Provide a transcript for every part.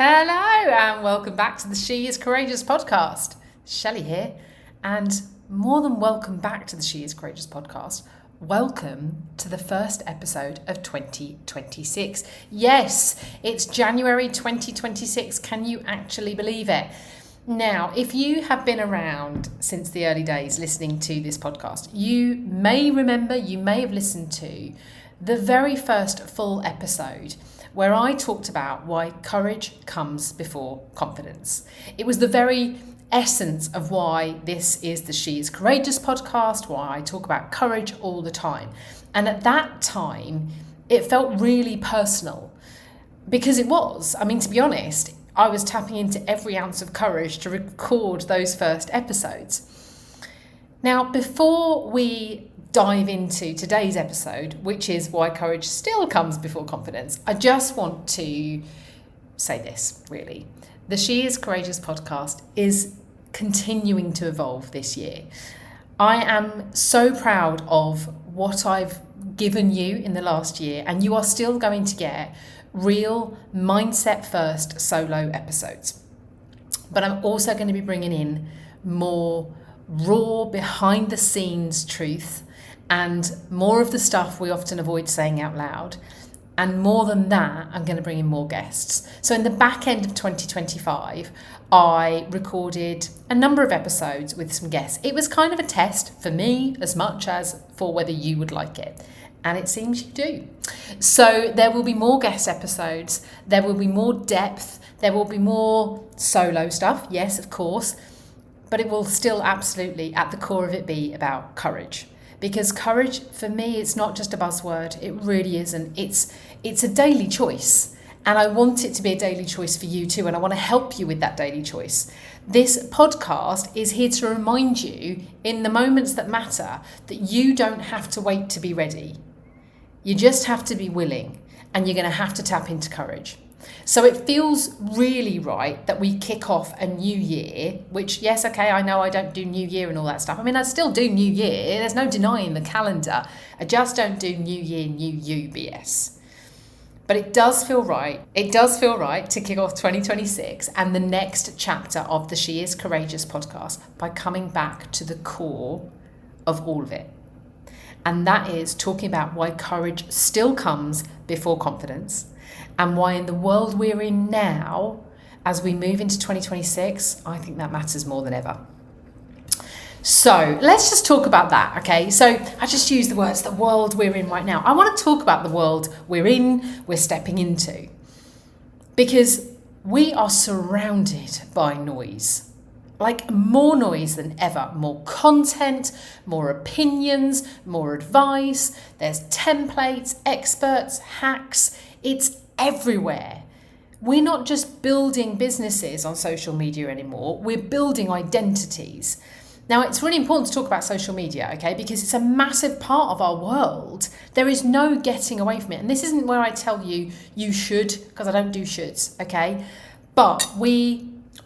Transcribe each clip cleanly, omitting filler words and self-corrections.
Hello and welcome back to the She is Courageous podcast. Shelley here, and more than welcome back to the She is Courageous podcast. Welcome to the first episode of 2026. Yes, it's January 2026. Can you actually believe it? Now, if you have been around since the early days listening to this podcast, you may remember, you may have listened to the very first full episode where I talked about why courage comes before confidence. It was the very essence of why this is the She is Courageous podcast, why I talk about courage all the time. And at that time, it felt really personal because it was. I mean, to be honest, I was tapping into every ounce of courage to record those first episodes. Now, before we dive into today's episode, which is why courage still comes before confidence, I just want to say this, really. The She is Courageous podcast is continuing to evolve this year. I am so proud of what I've given you in the last year, and you are still going to get real mindset first solo episodes. But I'm also going to be bringing in more raw behind the scenes truth and more of the stuff we often avoid saying out loud. And more than that, I'm going to bring in more guests. So in the back end of 2025, I recorded a number of episodes with some guests. It was kind of a test for me as much as for whether you would like it. And it seems you do. So there will be more guest episodes. There will be more depth. There will be more solo stuff. Yes, of course. But it will still absolutely, at the core of it, be about courage. Because courage, for me, it's not just a buzzword. It really isn't. It's a daily choice. And I want it to be a daily choice for you too. And I want to help you with that daily choice. This podcast is here to remind you in the moments that matter that you don't have to wait to be ready. You just have to be willing, and you're going to have to tap into courage. So it feels really right that we kick off a new year, which, yes, okay, I know I don't do New Year and all that stuff. I mean, I still do New Year. There's no denying the calendar. I just don't do New Year, New You BS. But it does feel right. It does feel right to kick off 2026 and the next chapter of the She is Courageous podcast by coming back to the core of all of it. And that is talking about why courage still comes before confidence, and why in the world we're in now, as we move into 2026, I think that matters more than ever. So let's just talk about that, okay? So I just use the words, the world we're in right now. I want to talk about the world we're stepping into. Because we are surrounded by noise. Like more noise than ever, more content, more opinions, more advice. There's templates, experts, hacks. It's everywhere. We're not just building businesses on social media anymore. We're building identities. Now, it's really important to talk about social media, okay, because it's a massive part of our world. There is no getting away from it. And this isn't where I tell you you should, because I don't do shoulds, okay? But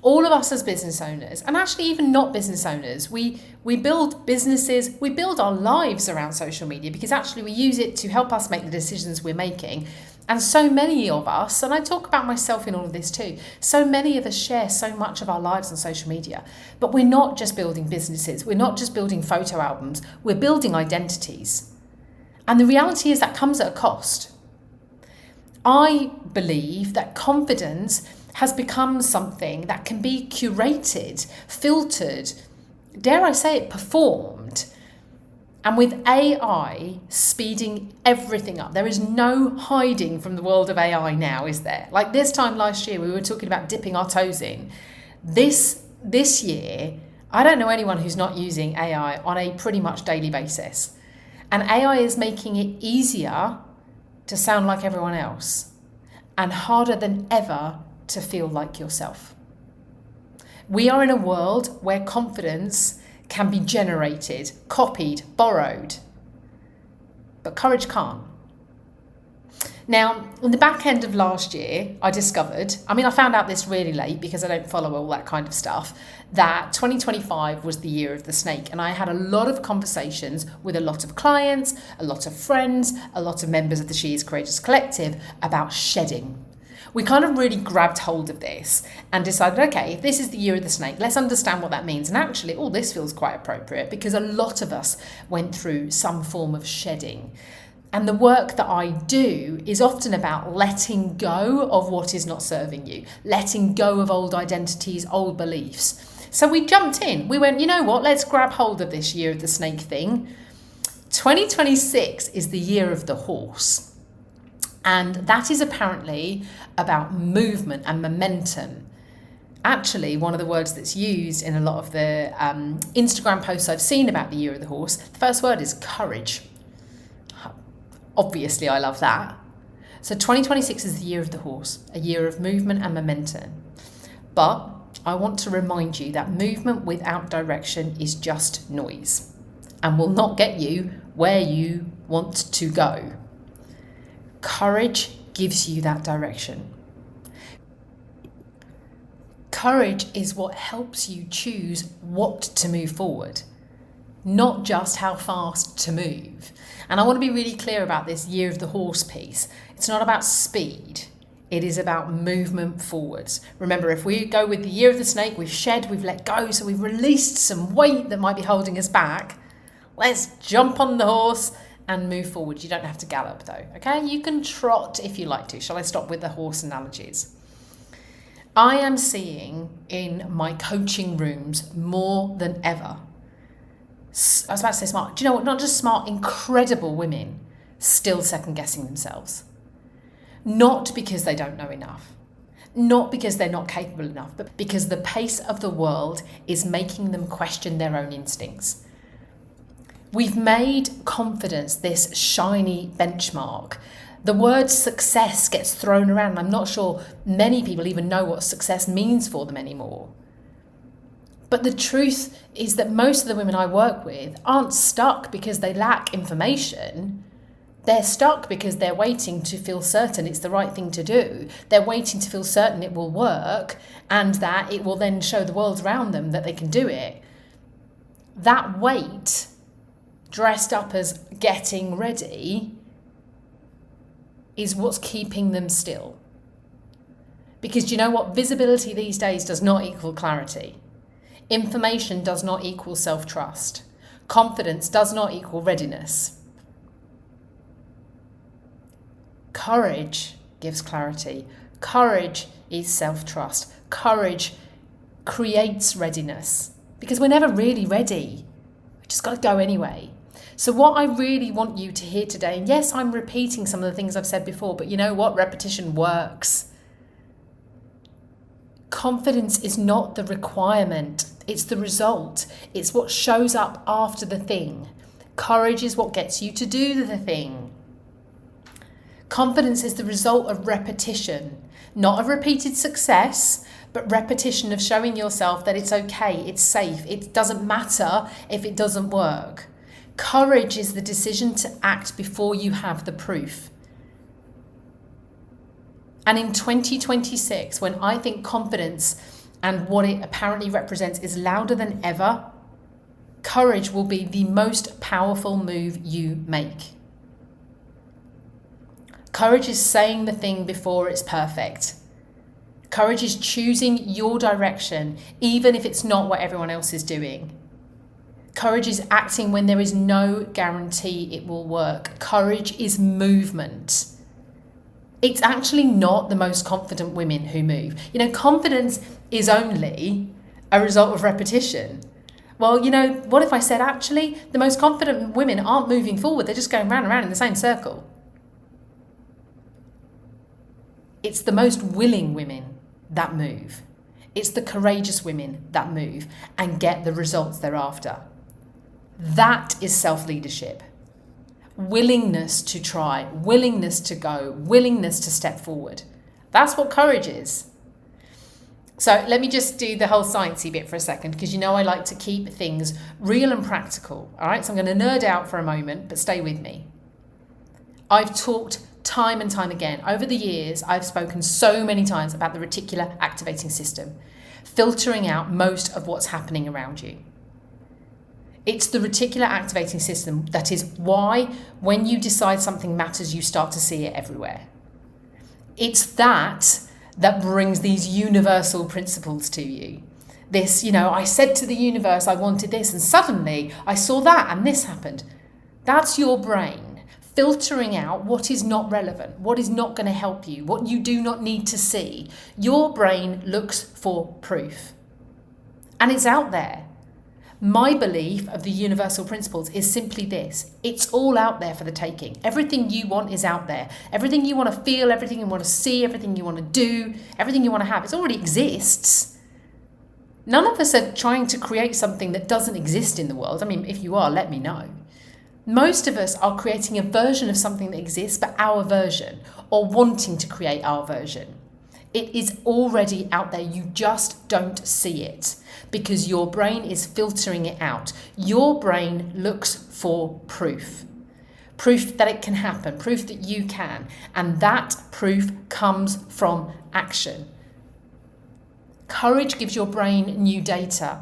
all of us as business owners, and actually even not business owners, we build businesses, we build our lives around social media because actually we use it to help us make the decisions we're making. And so many of us, and I talk about myself in all of this too, so many of us share so much of our lives on social media. But we're not just building businesses, we're not just building photo albums, we're building identities. And the reality is that comes at a cost. I believe that confidence has become something that can be curated, filtered, dare I say it, performed. And with AI speeding everything up, there is no hiding from the world of AI now, is there? Like this time last year, we were talking about dipping our toes in. This year, I don't know anyone who's not using AI on a pretty much daily basis. And AI is making it easier to sound like everyone else and harder than ever to feel like yourself. We are in a world where confidence can be generated, copied, borrowed, but courage can't. Now, in the back end of last year, I found out this really late because I don't follow all that kind of stuff, that 2025 was the year of the snake. And I had a lot of conversations with a lot of clients, a lot of friends, a lot of members of the She is Courageous Collective about shedding. We kind of really grabbed hold of this and decided, okay, if this is the year of the snake, let's understand what that means. And actually, this feels quite appropriate because a lot of us went through some form of shedding. And the work that I do is often about letting go of what is not serving you, letting go of old identities, old beliefs. So we jumped in. We went, you know what, let's grab hold of this year of the snake thing. 2026 is the year of the horse. And that is apparently about movement and momentum. Actually, one of the words that's used in a lot of the Instagram posts I've seen about the year of the horse, the first word is courage. Obviously, I love that. So 2026 is the year of the horse, a year of movement and momentum. But I want to remind you that movement without direction is just noise and will not get you where you want to go. Courage gives you that direction. Courage is what helps you choose what to move forward, not just how fast to move. And I want to be really clear about this year of the horse piece. It's not about speed. It is about movement forwards. Remember, if we go with the year of the snake, we've shed, we've let go, so we've released some weight that might be holding us back. Let's jump on the horse and move forward. You don't have to gallop though, okay? You can trot if you like to. Shall I stop with the horse analogies? I am seeing in my coaching rooms more than ever. I was about to say smart. Do you know what? Not just smart, incredible women still second guessing themselves. Not because they don't know enough. Not because they're not capable enough, but because the pace of the world is making them question their own instincts. We've made confidence this shiny benchmark. The word success gets thrown around. I'm not sure many people even know what success means for them anymore. But the truth is that most of the women I work with aren't stuck because they lack information. They're stuck because they're waiting to feel certain it's the right thing to do. They're waiting to feel certain it will work and that it will then show the world around them that they can do it. That wait, dressed up as getting ready, is what's keeping them still. Because do you know what? Visibility these days does not equal clarity. Information does not equal self-trust. Confidence does not equal readiness. Courage gives clarity. Courage is self-trust. Courage creates readiness. Because we're never really ready. We just got to go anyway. So what I really want you to hear today, and yes, I'm repeating some of the things I've said before, but you know what? Repetition works. Confidence is not the requirement, it's the result. It's what shows up after the thing. Courage is what gets you to do the thing. Confidence is the result of repetition, not of repeated success, but repetition of showing yourself that it's okay, it's safe, it doesn't matter if it doesn't work. Courage is the decision to act before you have the proof. And in 2026, when I think confidence and what it apparently represents is louder than ever, courage will be the most powerful move you make. Courage is saying the thing before it's perfect. Courage is choosing your direction, even if it's not what everyone else is doing. Courage is acting when there is no guarantee it will work. Courage is movement. It's actually not the most confident women who move. You know, confidence is only a result of repetition. Well, you know, what if I said actually the most confident women aren't moving forward, they're just going round and round in the same circle. It's the most willing women that move. It's the courageous women that move and get the results they're after. That is self-leadership. Willingness to try, willingness to go, willingness to step forward. That's what courage is. So let me just do the whole sciencey bit for a second, because you know I like to keep things real and practical. All right, so I'm going to nerd out for a moment, but stay with me. I've talked time and time again. Over the years, I've spoken so many times about the reticular activating system, filtering out most of what's happening around you. It's the reticular activating system that is why when you decide something matters, you start to see it everywhere. It's that that brings these universal principles to you. This, I said to the universe I wanted this, and suddenly I saw that and this happened. That's your brain filtering out what is not relevant, what is not going to help you, what you do not need to see. Your brain looks for proof. And it's out there. My belief of the universal principles is simply this. It's all out there for the taking. Everything you want is out there. Everything you want to feel, everything you want to see, everything you want to do, everything you want to have, it already exists. None of us are trying to create something that doesn't exist in the world. I mean, if you are, let me know. Most of us are creating a version of something that exists, but our version, or wanting to create our version. It is already out there. You just don't see it because your brain is filtering it out. Your brain looks for proof. Proof that it can happen, proof that you can. And that proof comes from action. Courage gives your brain new data.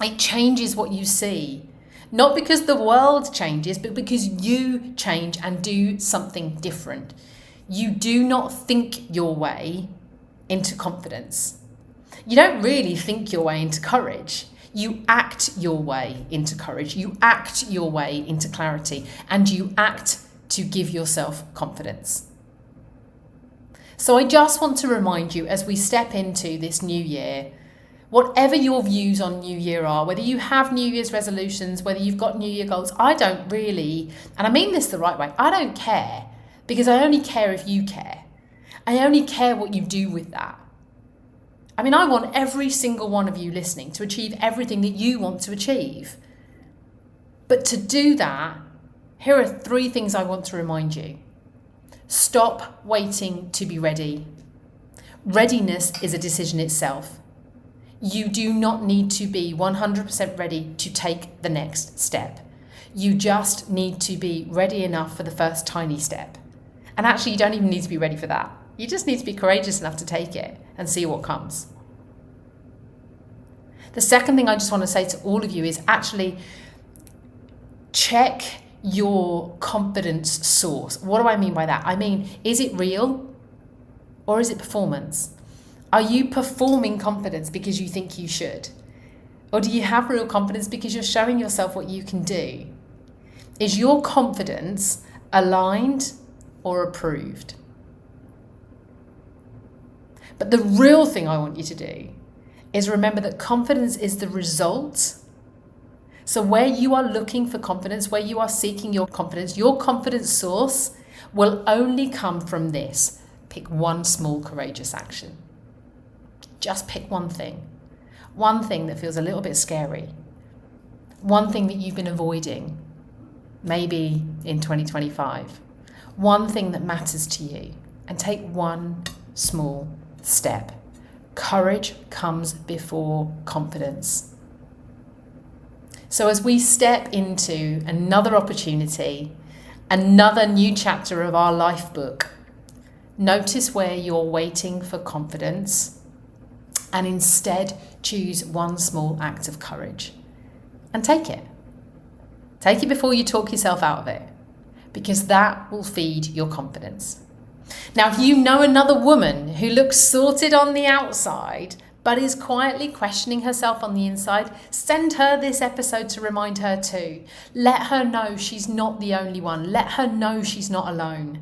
It changes what you see. Not because the world changes, but because you change and do something different. You do not think your way into confidence. You don't really think your way into courage. You act your way into courage. You act your way into clarity, and you act to give yourself confidence. So I just want to remind you as we step into this new year, whatever your views on New Year are, whether you have New Year's resolutions, whether you've got New Year goals, I don't really, and I mean this the right way, I don't care, because I only care if you care. I only care what you do with that. I mean, I want every single one of you listening to achieve everything that you want to achieve. But to do that, here are 3 things I want to remind you. Stop waiting to be ready. Readiness is a decision itself. You do not need to be 100% ready to take the next step. You just need to be ready enough for the first tiny step. And actually, you don't even need to be ready for that. You just need to be courageous enough to take it and see what comes. The second thing I just want to say to all of you is actually check your confidence source. What do I mean by that? I mean, is it real or is it performance? Are you performing confidence because you think you should? Or do you have real confidence because you're showing yourself what you can do? Is your confidence aligned or approved? But the real thing I want you to do is remember that confidence is the result. So where you are looking for confidence, where you are seeking your confidence source will only come from this. Pick one small courageous action. Just pick one thing. One thing that feels a little bit scary. One thing that you've been avoiding, maybe in 2025. One thing that matters to you, and take one small step. Courage comes before confidence. So as we step into another opportunity, another new chapter of our life book, notice where you're waiting for confidence and instead choose one small act of courage and take it. Take it before you talk yourself out of it, because that will feed your confidence. Now, if you know another woman who looks sorted on the outside, but is quietly questioning herself on the inside, send her this episode to remind her too. Let her know she's not the only one. Let her know she's not alone.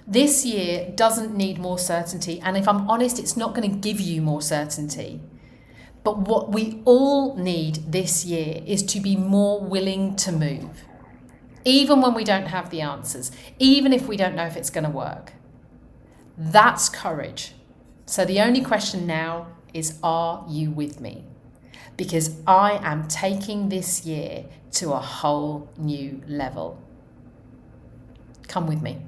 This year doesn't need more certainty. And if I'm honest, it's not going to give you more certainty. But what we all need this year is to be more willing to move. Even when we don't have the answers, even if we don't know if it's going to work. That's courage. So the only question now is, are you with me? Because I am taking this year to a whole new level. Come with me.